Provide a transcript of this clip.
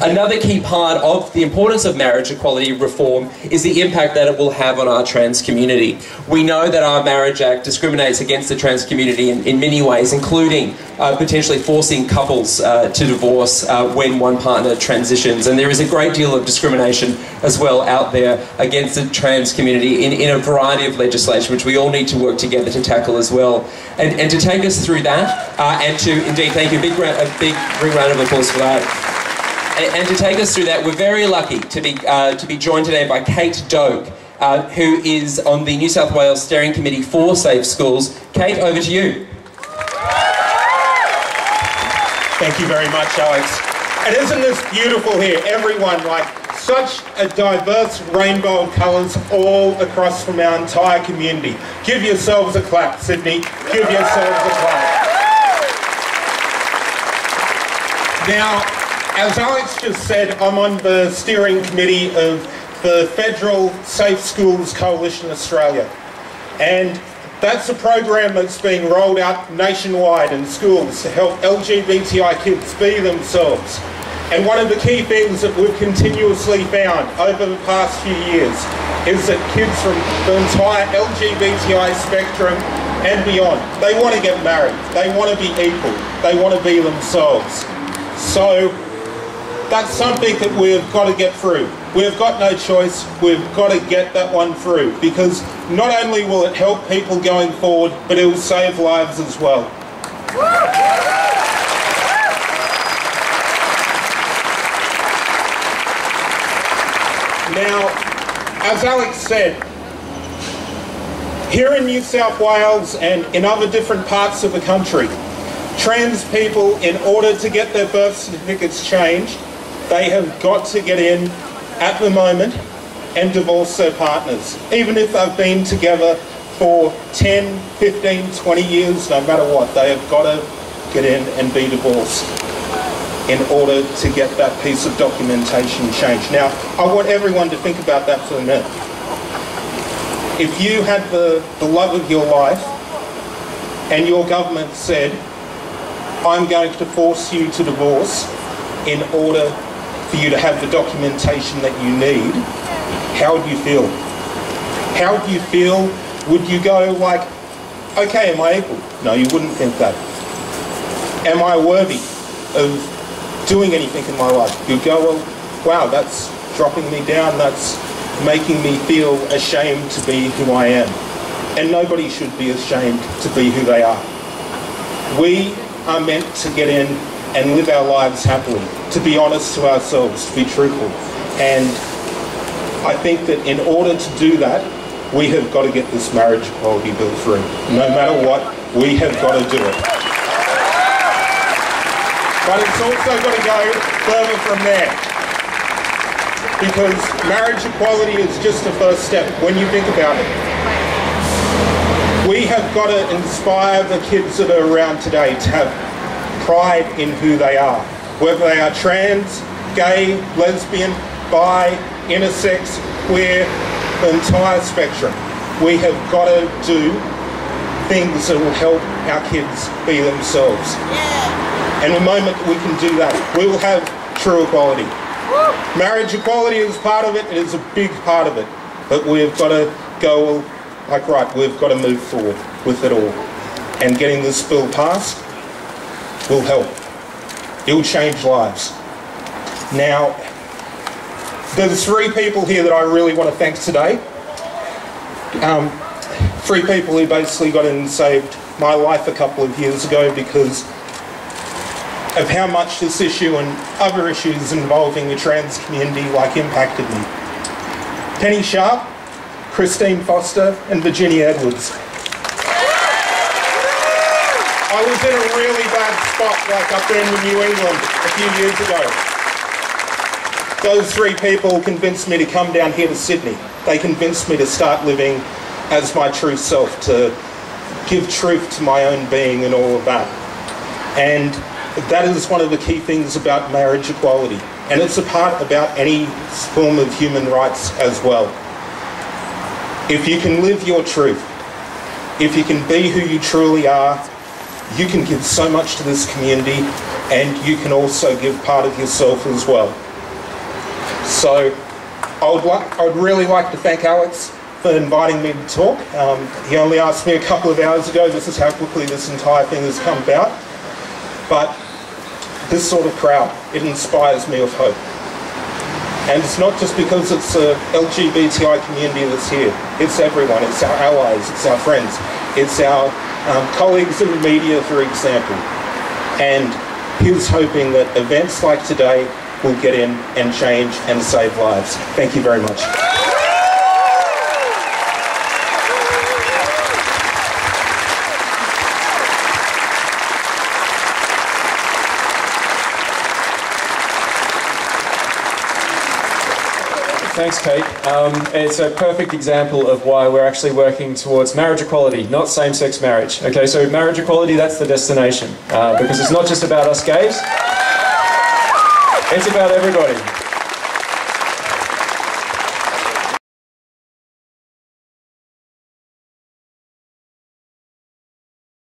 Another key part of the importance of marriage equality reform is the impact that it will have on our trans community. We know that our Marriage Act discriminates against the trans community in many ways, including potentially forcing couples to divorce when one partner transitions. And there is a great deal of discrimination as well out there against the trans community in a variety of legislation, which we all need to work together to tackle as well. And to take us through that, and to indeed, thank you, a big ring round of applause for that. And to take us through that, we're very lucky to be joined today by Kate Doak, who is on the New South Wales Steering Committee for Safe Schools. Kate, over to you. Thank you very much, Alex. And isn't this beautiful here? Everyone, like, such a diverse rainbow of colours all across from our entire community. Give yourselves a clap, Sydney. Give yourselves a clap. Now, as Alex just said, I'm on the steering committee of the Federal Safe Schools Coalition Australia. And that's a program that's being rolled out nationwide in schools to help LGBTI kids be themselves. And one of the key things that we've continuously found over the past few years is that kids from the entire LGBTI spectrum and beyond, they want to get married, they want to be equal, they want to be themselves. So that's something that we've got to get through. We've got no choice, we've got to get that one through, because not only will it help people going forward, but it will save lives as well. Now, as Alex said, here in New South Wales and in other different parts of the country, trans people, in order to get their birth certificates changed, they have got to get in at the moment and divorce their partners. Even if they've been together for 10, 15, 20 years, no matter what, they have got to get in and be divorced in order to get that piece of documentation changed. Now, I want everyone to think about that for a minute. If you had the love of your life and your government said, I'm going to force you to divorce in order for you to have the documentation that you need, how would you feel? How would you feel? Would you go like, okay, am I equal? No, you wouldn't think that. Am I worthy of doing anything in my life? You'd go, well, wow, that's dropping me down, that's making me feel ashamed to be who I am. And nobody should be ashamed to be who they are. We are meant to get in and live our lives happily, to be honest to ourselves, to be truthful. And I think that in order to do that, we have got to get this marriage equality bill through. No matter what, we have got to do it. But it's also got to go further from there. Because marriage equality is just the first step when you think about it. We have got to inspire the kids that are around today to have pride in who they are. Whether they are trans, gay, lesbian, bi, intersex, queer, the entire spectrum. We have got to do things that will help our kids be themselves. And the moment that we can do that, we will have true equality. Marriage equality is part of it, it is a big part of it. But we've got to go, like, right, we've got to move forward with it all. And getting this bill passed will help. It will change lives. Now, there's 3 people here that I really want to thank today. 3 people who basically got in and saved my life a couple of years ago because of how much this issue and other issues involving the trans community impacted me. Penny Sharp, Christine Foster and Virginia Edwards. I was in a really bad spot up there in New England a few years ago. Those 3 people convinced me to come down here to Sydney. They convinced me to start living as my true self, to give truth to my own being and all of that. And that is one of the key things about marriage equality. And it's a part about any form of human rights as well. If you can live your truth, if you can be who you truly are, you can give so much to this community, and you can also give part of yourself as well. So I would really like to thank Alex for inviting me to talk. He only asked me a couple of hours ago. This is how quickly this entire thing has come about. But this sort of crowd, it inspires me with hope. And it's not just because it's the LGBTI community that's here. It's everyone. It's our allies. It's our friends. It's our colleagues in the media, for example. And here's hoping that events like today will get in and change and save lives. Thank you very much. Thanks, Kate. It's a perfect example of why we're actually working towards marriage equality, not same-sex marriage. Okay, so marriage equality, that's the destination. Because it's not just about us gays, it's about everybody.